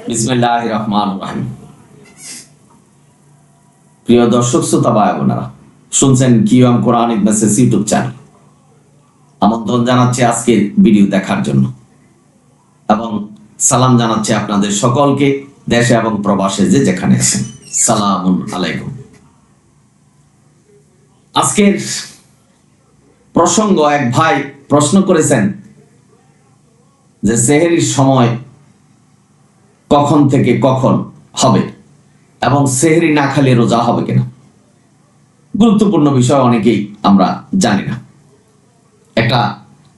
বিসমিল্লাহির রহমানির রহিম। প্রিয় দর্শক শ্রোতা ভাই বোনেরা, শুনছেন QM Quranic message YouTube channel. আমন্ত্রণ জানাচ্ছি আজকের ভিডিও দেখার জন্য এবং সালাম জানাচ্ছি আপনাদের সকলকে, দেশে এবং প্রবাসে যে যেখানে আছেন। সালামুন আলাইকুম। আজকের প্রসঙ্গ, এক ভাই প্রশ্ন করেছেন যে সেহরির সময় কখন থেকে কখন হবে এবং সেহরি না খেলে রোজা হবে কিনা। গুরুত্বপূর্ণ বিষয়, অনেকেই আমরা জানি না। একটা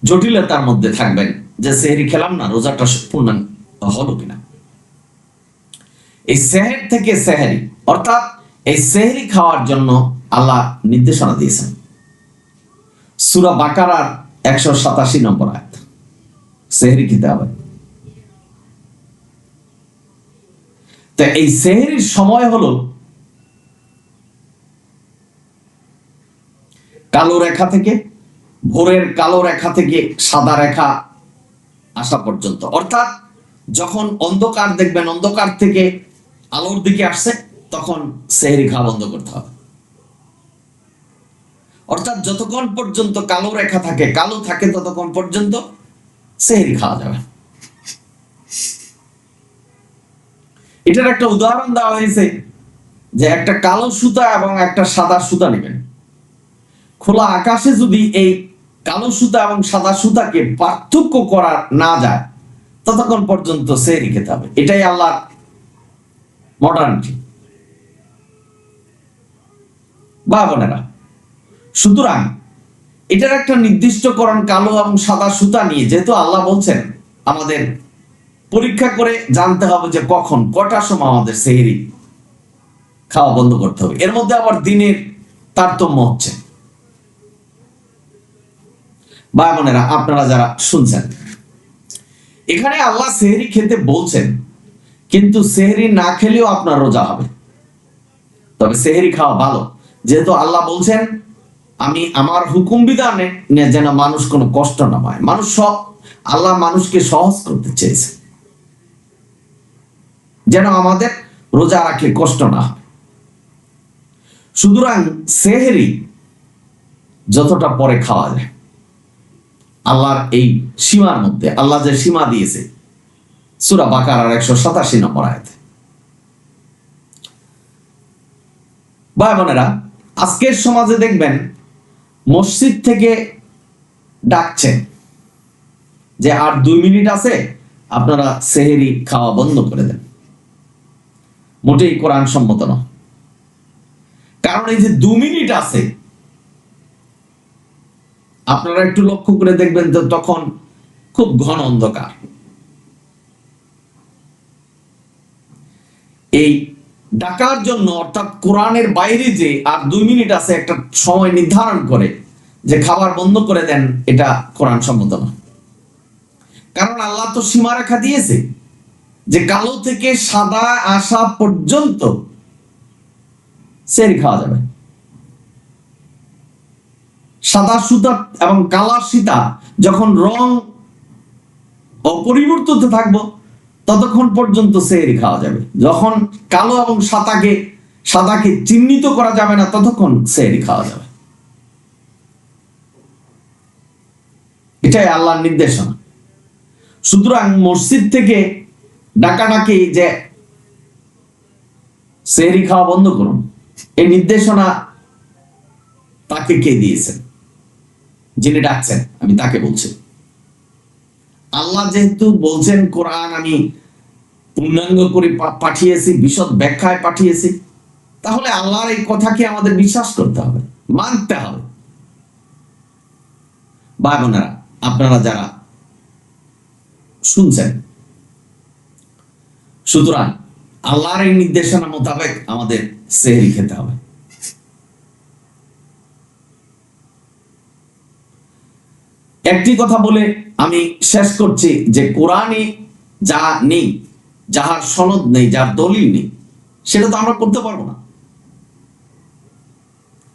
জটিলতার মধ্যে থাকবেন যে সেহরি খেলাম না, রোজাটা পূর্ণাঙ্গ হলো কিনা। এই সেহের থেকে সেহরি, অর্থাৎ এই সেহরি খাওয়ার জন্য আল্লাহ নির্দেশনা দিয়েছেন সূরা বাকারার 187 নম্বর আয়াত। সেহরি খেতে হবে। তো এই সেহরির সময় হলো কালো রেখা থেকে, ভোরের কালো রেখা থেকে সাদা রেখা আসা পর্যন্ত, অর্থাৎ যখন অন্ধকার দেখবেন, অন্ধকার থেকে আলোর দিকে আসছে, তখন সেহরি খাওয়া বন্ধ করতে হবে। অর্থাৎ যতক্ষণ পর্যন্ত কালো রেখা থাকে, কালো থাকে, ততক্ষণ পর্যন্ত সেহরি খাওয়া যাবে। এটার একটা উদাহরণ দেওয়া হয়েছে যে একটা কালো সুতা এবং একটা সাদা সুতা নেবেন। খোলা আকাশে যদি এই কালো সুতা এবং সাদা সুতাকে পার্থক্য করা না যায়, ততক্ষণ পর্যন্ত সেহরি খেতে হবে। এটাই আল্লাহর মডার্নিটি। ভাই বোনেরা, সুতরাং এটার একটা নির্দিষ্টকরণ কালো এবং সাদা সুতা নিয়ে, যেহেতু আল্লাহ বলছেন আমাদের পরীক্ষা করে জানতে হবে যে কখন, কটার সময় আমাদের সেহরি খাওয়া বন্ধ করতে হবে। এর মধ্যে আবার দিনের তারতম্য হচ্ছে। ভাই বোনেরা, আপনারা যারা শুনছেন, এখানে আল্লাহ সেহরি খেতে বলছেন, কিন্তু সেহরি না খেলেও আপনার রোজা হবে। তবে সেহরি খাওয়া ভালো, যেহেতু আল্লাহ বলছেন আমি আমার হুকুম বিধানে যেন মানুষ কোনো কষ্ট না পায়। আল্লাহ মানুষকে সহজ করতে চেয়েছে, যেন আমাদের রোজা রাখলে কষ্ট না হয়। সুতরাং সেহরি যতটা পরে খাওয়া যায়, আল্লাহর এই সীমার মধ্যে, আল্লাহ যে সীমা দিয়েছে সূরা বাকারার 187 নম্বর আয়াতে। ভাই বোনেরা, আজকের সমাজে দেখবেন মসজিদ থেকে ডাকছেন যে আর 2 মিনিট আছে, আপনারা সেহরি খাওয়া বন্ধ করে দেন। মোটেই কোরআন সম্মত নয়। কারণ এই যে 2 মিনিট আছে, আপনারা একটু লক্ষ্য করে দেখবেন তো তখন খুব ঘন অন্ধকার। এই ডাকার জন্য, অর্থাৎ কোরআনের বাইরে যে আর 2 মিনিট আছে একটা সময় নির্ধারণ করে যে খাবার বন্ধ করে দেন, এটা কোরআন সম্মত না। কারণ আল্লাহ তো সীমারেখা দিয়েছে যে কালো থেকে সাদা আসা পর্যন্ত সেহরি খাওয়া যাবে। সাদা সুতা এবং কালা সীতা যখন রং অপরিবর্তিত থাকবো, ততক্ষণ পর্যন্ত সেহরি খাওয়া যাবে। যখন কালো এবং সাদাকে চিহ্নিত করা যাবে না, ততক্ষণ সেহরি খাওয়া যাবে। এটাই আল্লাহর নির্দেশনা। সুতরাং মসজিদ থেকে ডাকাডাকি যে সেহরি খাওয়া বন্ধ করুন, এই নির্দেশনা তাকে কে দিয়েছেন? যিনি ডাকছেন, আমি তাকে বলছি। আল্লাহ যেহেতু বলছেন কোরআন আমি পূর্ণাঙ্গ করে পাঠিয়েছি, বিশদ ব্যাখ্যায় পাঠিয়েছি, তাহলে আল্লাহর এই কথাকে আমাদের বিশ্বাস করতে হবে, মানতে হবে। ভাই বোনেরা, আপনারা যারা শুনছেন, সুতরাং আল্লাহর এই নির্দেশনা মোতাবেক আমাদের সেহরি খেতে হবে। একটি কথা বলে আমি শেষ করছি যে কোরআনে যা নেই, যাহার সনদ নেই, যার দলিল নেই, সেটা তো আমরা করতে পারবো না।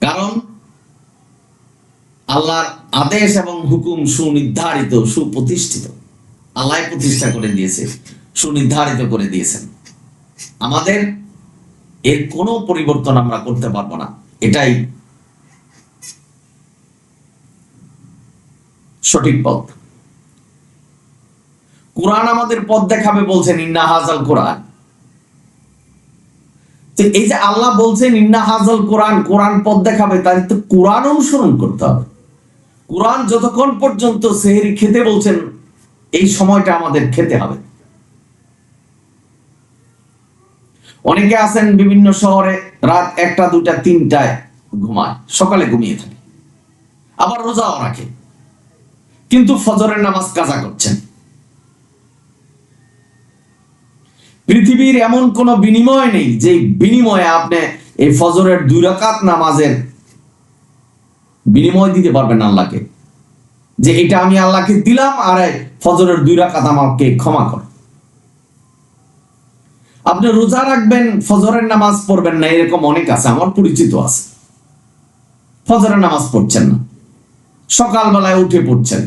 কারণ আল্লাহর আদেশ এবং হুকুম সুনির্ধারিত, সুপ্রতিষ্ঠিত, আল্লাহ প্রতিষ্ঠা করে দিয়েছে। সুনির্ধারিত করে দিয়েছেন। আমাদের এর কোনো পরিবর্তন আমরা করতে পারবো না, এটাই সঠিক পথ। কোরআন আমাদের পথ দেখাবে বলছেন, ইন্না হাজাল কোরআন। তো এই যে আল্লাহ বলছেন ইন্না হাজাল কোরআন, কোরআন পথ দেখাবে, তাই তো কোরআন অনুসরণ করতে হবে। কোরআন যতক্ষণ পর্যন্ত সেহরি খেতে বলছেন, এই সময়টা আমাদের খেতে হবে। অনেকে আছেন বিভিন্ন শহরে রাত 1টা 2টা 3টায় ঘুমায়, সকালে ঘুমিয়ে থাকে, আবার রোজাও রাখে, কিন্তু ফজরের নামাজ কাজা করছেন। পৃথিবীর এমন কোন বিনিময় নেই যে বিনিময়ে আপনি এই ফজরের 2 রাকাত নামাজের বিনিময় দিতে পারবেন আল্লাহকে, যে এটা আমি আল্লাহকে দিলাম আর ফজরের 2 রাকাত আমাকে ক্ষমা কর। আপনি রোজা রাখবেন, ফজরের নামাজ পড়বেন না, এরকম অনেক আছে, আমার পরিচিত আছে। ফজরের নামাজ পড়ছেন না, সকালবেলায় উঠে পড়ছেন।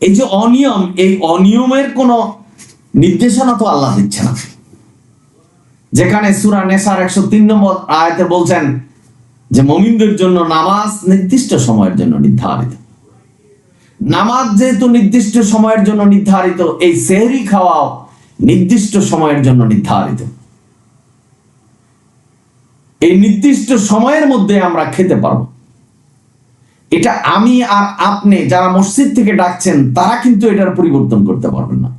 এই যে অনিয়ম, এই অনিয়মের কোন নির্দেশনা তো আল্লাহ দিচ্ছে না। যেখানে সূরা নেসার 103 নম্বর আয়াতে বলছেন যে মুমিনদের জন্য নামাজ নির্দিষ্ট সময়ের জন্য নির্ধারিত। নামাজ যেহেতু নির্দিষ্ট সময়ের জন্য নির্ধারিত, এই সেহরি খাওয়াও নির্দিষ্ট সময়ের জন্য নির্ধারিত। এই নির্দিষ্ট সময়ের মধ্যে আমরা খেতে পারবো। এটা আমি আর আপনি যারা মসজিদ থেকে ডাকছেন, তারা কিন্তু এটার পরিবর্তন করতে পারবেন না।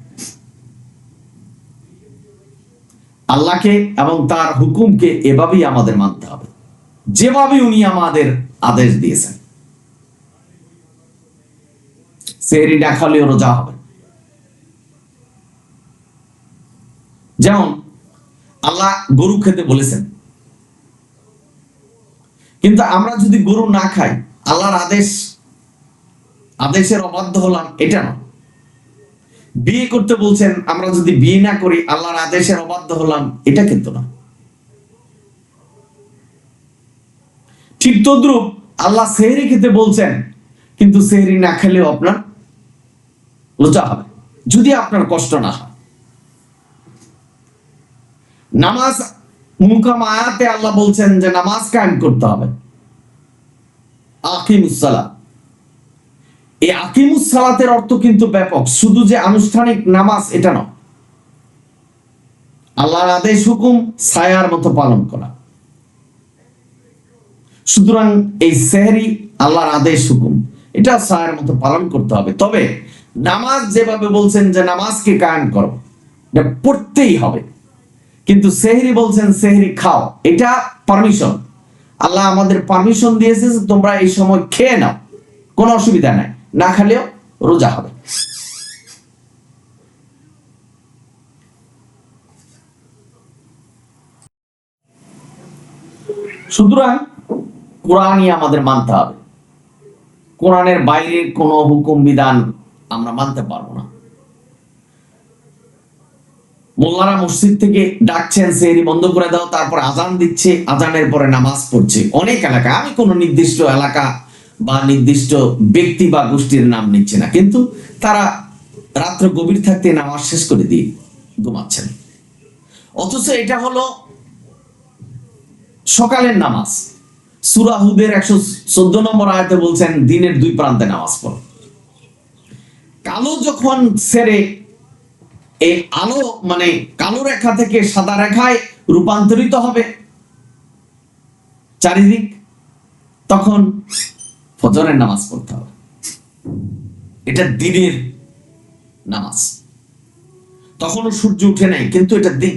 আল্লাহকে এবং তার হুকুমকে এভাবেই আমাদের মানতে হবে, যেভাবে উনি আমাদের আদেশ দিয়েছেন। সেহরি না খালেও রোজা হবে। যেমন আল্লাহ গরু খেতে বলেছেন, কিন্তু আমরা যদি গরু না খাই, আল্লাহর আদেশের অবাধ্য হলাম, এটা না। বিয়ে করতে বলছেন, আমরা যদি বিয়ে না করি, আল্লাহর আদেশের অবাধ্য হলাম, এটা কিন্তু না। ঠিক তদ্রুপ আল্লাহ সেহরি খেতে বলছেন, কিন্তু সেহরি না খেলেও আপনার রোজা হবে, যদি আপনার কষ্ট না হয়। নামাজ মুকাম আয়াতে আল্লাহ বলছেন যে নামাজ কায়েম করতে হবে, আকিমুস সালাত। এই আকিমুস সালাতের অর্থ কিন্তু ব্যাপক, শুধু যে আনুষ্ঠানিক নামাজ এটা নয়। আল্লাহর আদেশ হুকুম ছায়ার মতো পালন করা। সুতরাং এই সেহরি আল্লাহর আদেশ হুকুম, এটা ছায়ার মতো পালন করতে হবে। তবে নামাজ যেভাবে বলছেন যে নামাজকে কায়েম করো, এটা পড়তেই হবে। কিন্তু সেহরি বলছেন সেহরি খাও, এটা পারমিশন। আল্লাহ আমাদের পারমিশন দিয়েছে যে তোমরা এই সময় খেয়ে নাও, কোনো অসুবিধা নাই, না খেলেও রোজা হবে। সুতরাং কোরআনই আমাদের মানতে হবে। কোরআনের বাইরে কোনো হুকুম বিধান আমরা মানতে পারবো না। মোল্লারা মসজিদ থেকে ডাকছেন সেহরি বন্ধ করে দাও, তারপর আজান দিচ্ছে, আজানের পরে নামাজ পড়ছে। অনেক এলাকা, আমি কোনো নির্দিষ্ট এলাকা বা নির্দিষ্ট ব্যক্তি বা গোষ্ঠীর নাম নিচ্ছে না, কিন্তু তারা রাত্র গভীর থাকতে নামাজ শেষ করে দিয়ে ঘুমাচ্ছেন। অথচ এটা হলো সকালের নামাজ। সূরা হুদের 114 নম্বর আয়াতে বলছেন দিনের 2 প্রান্তে নামাজ পড়ো। কালো যখন সেরে এই আলো, মানে কালো রেখা থেকে সাদা রেখায় রূপান্তরিত হবে চারিদিক, তখন ফজরের নামাজ পড়তে হবে। এটা দিনের নামাজ, তখনও সূর্য উঠে নাই, কিন্তু এটা দিন।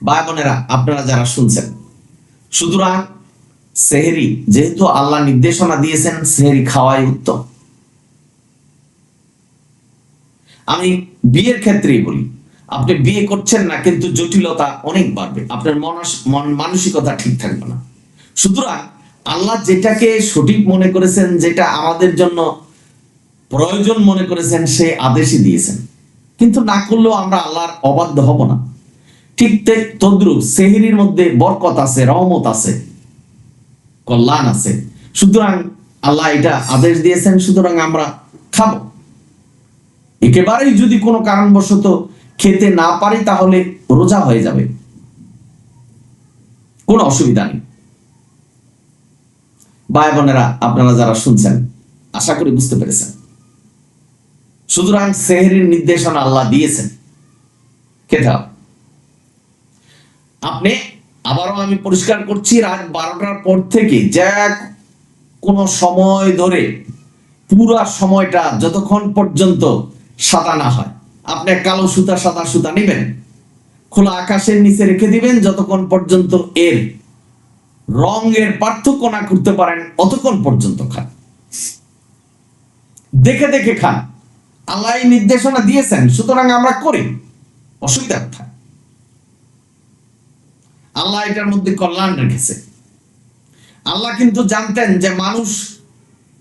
ভাই বোনেরা, আপনারা যারা শুনছেন, সুতরাং সেহরি যেহেতু আল্লাহ নির্দেশনা দিয়েছেন, সেহরি খাওয়াই উত্তম। আমি বিয়ের ক্ষেত্রেই বলি, আপনি বিয়ে করছেন না, কিন্তু জটিলতা অনেক বাড়বে, আপনার মানসিকতা ঠিক থাকবে না। সুতরাং আল্লাহ যেটাকে সঠিক মনে করেছেন, যেটা আমাদের জন্য প্রয়োজন মনে করেছেন, সে আদেশই দিয়েছেন, কিন্তু না করলেও আমরা আল্লাহর অবাধ্য হব না। ঠিক তদ্রুপ সেহরির মধ্যে বরকত আছে, রহমত আছে, কল্যাণ আছে। সুতরাং আল্লাহ এটা আদেশ দিয়েছেন, সুতরাং আমরা খাবো। একেবারেই যদি কোনো কারণবশত খেতে না পারি তাহলে রোজা হয়ে যাবে, কোনো অসুবিধা নেই। ভাই বোনেরা, আপনারা যারা শুনছেন আশা করি বুঝতে পেরেছেন। সুতরাং সেহরির নির্দেশনা আল্লাহ দিয়েছেন, খেতে হবে। আপনি, আবারও আমি পরিষ্কার করছি, রাত 12টার পর থেকে যে কোনো সময় ধরে পুরা সময়টা যতক্ষণ পর্যন্ত সাদা না হয়, আপনি কালো সুতা সাদা সুতা নেবেন, খোলা আকাশের নিচে রেখে দিবেন, যতক্ষণ পর্যন্ত এর রঙের পার্থক্য না করতে পারেন অতক্ষণ পর্যন্ত খান। দেখে দেখে খান, আল্লাহ এই নির্দেশনা দিয়েছেন, সুতরাং আমরা করি, অসুবিধা কোথায়? আল্লাহ এটার মধ্যে কল্যাণ রেখেছে। আল্লাহ কিন্তু জানতেন যে মানুষ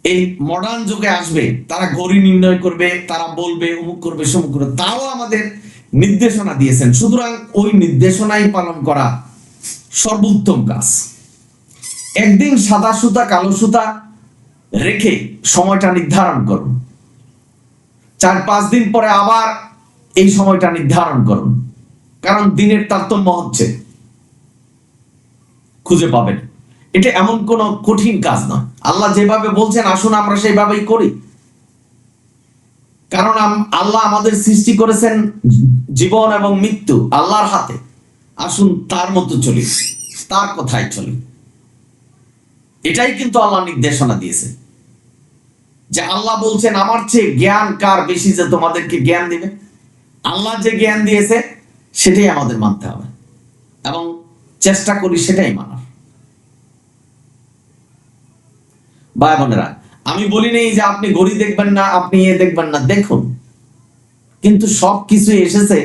এই মডার্ন যুগে আসবে, তারা ঘড়ি নির্ণয় করবে, তারা বলবে অমুক করবে সমুক করবে, তাও আমাদের নির্দেশনা দিয়েছেন। সুতরাং ওই নির্দেশনাই পালন করা সর্বোত্তম কাজ। একদিন সাদা সুতা কালো সুতা রেখে সময়টা নির্ধারণ করুন, 4-5 দিন পরে আবার এই সময়টা নির্ধারণ করুন, কারণ দিনের তারতম্য হচ্ছে, খুঁজে পাবেন। এটা এমন কোন কঠিন কাজ নয়। আল্লাহ যেভাবে বলছেন আসুন আমরা সেইভাবেই করি, কারণ আল্লাহ আমাদের সৃষ্টি করেছেন জীবন এবং মৃত্যু আল্লাহর হাতে। আসুন তার মতো চলি, তার কথাই চলি। এটাই কিন্তু আল্লাহ নির্দেশনা দিয়েছে, যে আল্লাহ বলছেন আমার চেয়ে জ্ঞান কার বেশি যে তোমাদেরকে জ্ঞান দিবে। আল্লাহ যে জ্ঞান দিয়েছে সেটাই আমাদের মানতে হবে এবং চেষ্টা করি সেটাই মানার। ভাই বোনেরা, আমি বলি নেই যে আপনি ঘড়ি দেখবেন না, আপনি দেখবেন না, দেখুন, কিন্তু সবকিছু এসেছে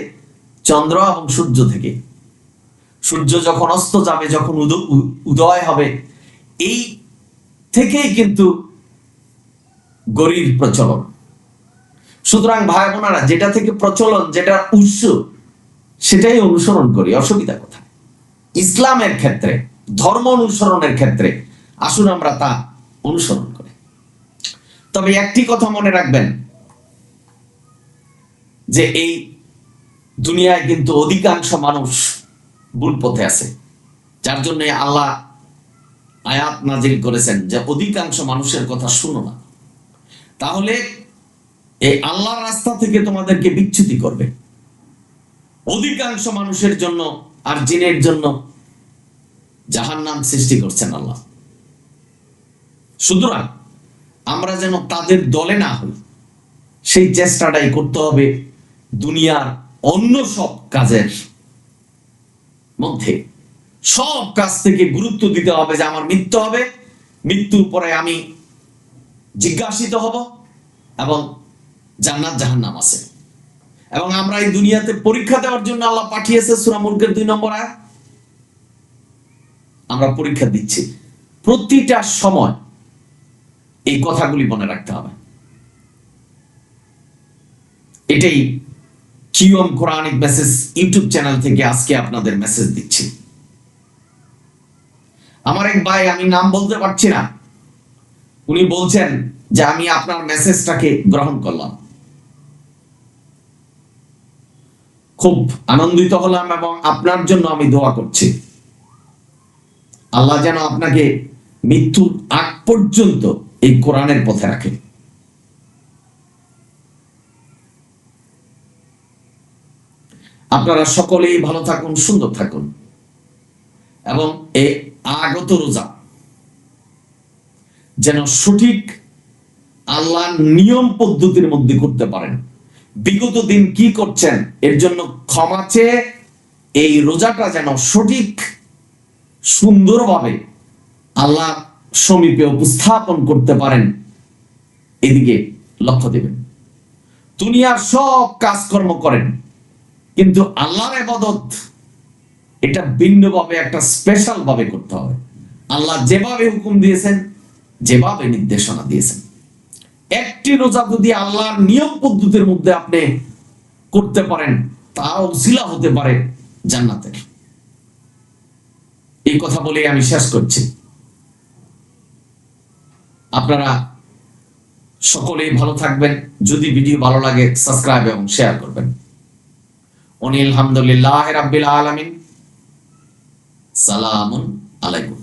চন্দ্র এবং সূর্য থেকে। সূর্য যখন অস্ত যাবে, যখন উদয় হবে, এই থেকেই কিন্তু ঘড়ির প্রচলন। সুতরাং ভাই বোনেরা, যেটা থেকে প্রচলন, যেটা উৎস, সেটাই অনুসরণ করি, অসুবিধা কোথায়? ইসলামের ক্ষেত্রে, ধর্ম অনুসরণের ক্ষেত্রে আসুন আমরা তা অনুসরণ করি। তবে একটি কথা মনে রাখবেন, যে এই দুনিয়ায় কিন্তু অধিকাংশ মানুষ ভুল পথে আছে, যার জন্য আল্লাহ আয়াত নাজিল করেছেন যে অধিকাংশ মানুষের কথা শুনো না, তাহলে এই আল্লাহর রাস্তা থেকে তোমাদেরকে বিচ্যুতি করবে। অধিকাংশ মানুষের জন্য আর জিনের জন্য জাহান্নাম সৃষ্টি করছেন আল্লাহ। সুতরাং আমরা যেন তাদের দলে না হই, সেই চেষ্টাটাই করতে হবে। দুনিয়ার অন্য সব কাজের মধ্যে সব কাজ থেকে গুরুত্ব দিতে হবে যে আমার মৃত্যু হবে, মৃত্যুর পরে আমি জিজ্ঞাসিত হব এবং জান্নাত জাহান্নাম আছে। এবং আমরা এই দুনিয়াতে পরীক্ষা দেওয়ার জন্য আল্লাহ পাঠিয়েছে। সূরা মুলকের 2 নম্বর আয়াত। আমরা পরীক্ষা দিচ্ছি, প্রতিটা সময় এই কথাগুলি মনে রাখতে হবে। এটাই QM Quranic Messages YouTube channel থেকে আজকে আপনাদের মেসেজ দিচ্ছি। আমার এক ভাই, আমি নাম বলতে পারছি না, উনি বলছেন যে আমি আপনার মেসেজটাকে গ্রহণ করলাম, খুব আনন্দিত হলাম এবং আপনার জন্য আমি দোয়া করছি। আল্লাহ যেন আপনাকে মৃত্যুর আগ পর্যন্ত এই কোরআনের পথে রাখে। আপনারা সকলেই ভালো থাকুন, সুন্দর থাকুন এবং এই আগত রোজা যেন সঠিক আল্লাহর নিয়ম পদ্ধতির মধ্যে করতে পারেন। বিগত দিন কি করছেন এর জন্য ক্ষমা চেয়ে এই রোজাটা যেন সঠিক সুন্দরভাবে আল্লাহ সমীপে উপস্থাপন করতে পারেন, এদিকে লক্ষ্য দেবেন। দুনিয়ার সব কাজকর্ম করেন, কিন্তু আল্লাহর ইবাদত এটা ভিন্নভাবে, একটা স্পেশাল ভাবে করতে হবে। আল্লাহ যেভাবে হুকুম দিয়েছেন, যেভাবে নির্দেশনা দিয়েছেন, একটি রোজা যদি আল্লাহর নিয়ম পদ্ধতির মধ্যে আপনি করতে পারেন, তা উসিলা হতে পারে জান্নাতের। এই কথা বলে আমি শেষ করছি। আপনারা সকলেই ভালো থাকবেন। যদি ভিডিও ভালো লাগে সাবস্ক্রাইব এবং শেয়ার করবেন। আলহামদুলিল্লাহ রাব্বিল আলামিন। সালামুন আলাইকুম।